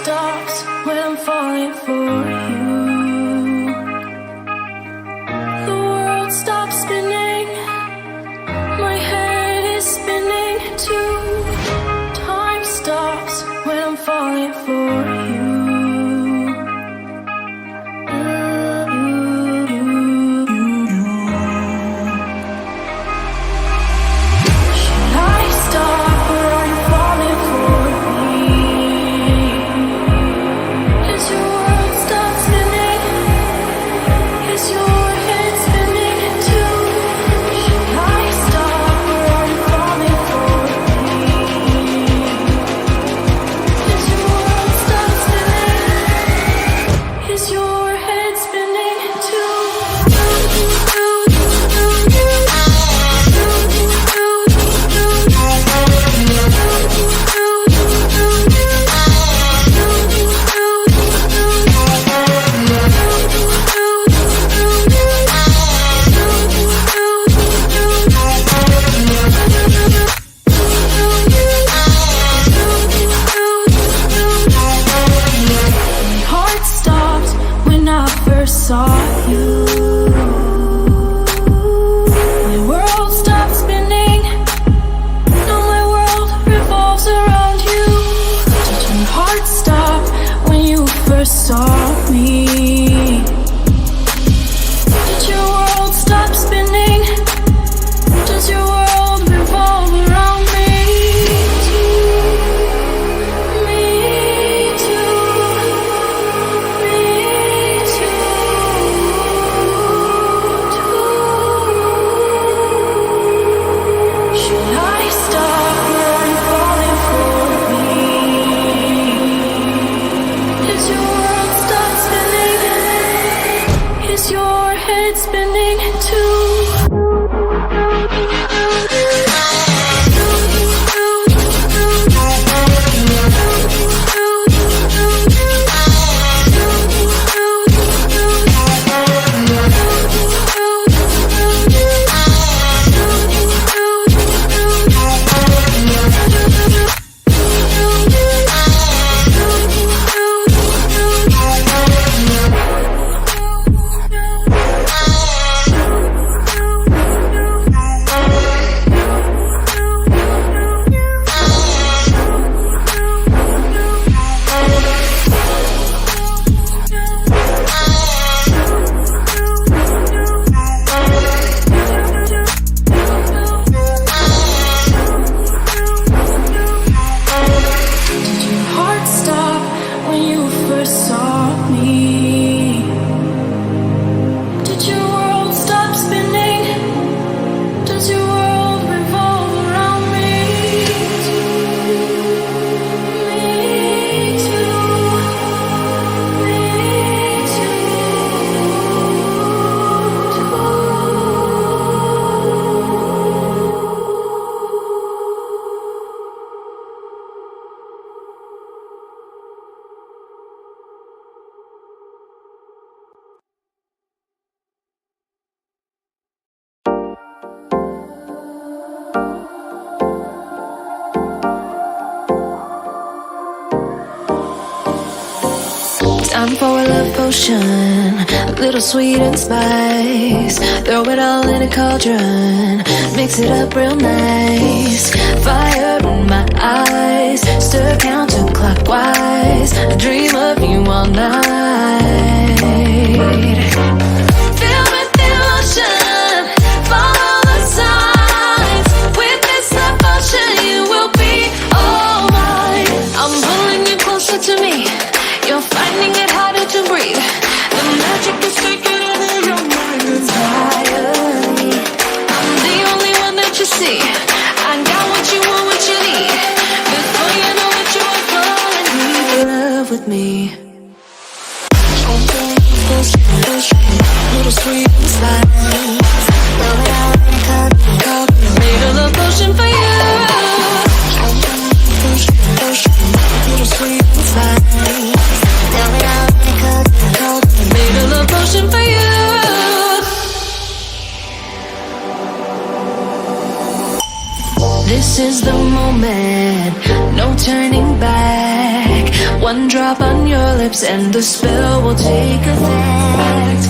stops when I'm falling for you. The world stops spinning, my head is spinning too. Time stops when I'm falling for you. Saw you. My world stopped spinning. Now my world revolves around you. Did your heart stop when you first saw me? Did your world stop spinning? Does your world revolve around me? Spinning too. Time for a love potion, a little sweet and spice. Throw it all in a cauldron, mix it up real nice. Fire in my eyes, stir counterclockwise. I dream of you all night. Filled with emotion, follow the signs. With this devotion, you will be all mine. I'm pulling you closer to me. You're finding it harder to breathe. The magic is taking over your mind entirely. I'm the only one that you see. I got what you want, what you need. Before you know it, you are falling in love with me. Little sweet and spice. Made a love potion for you. Little sweet and spice. Made a love potion for you. This is the moment, no turning back. One one drop on your lips and the spell will take effect.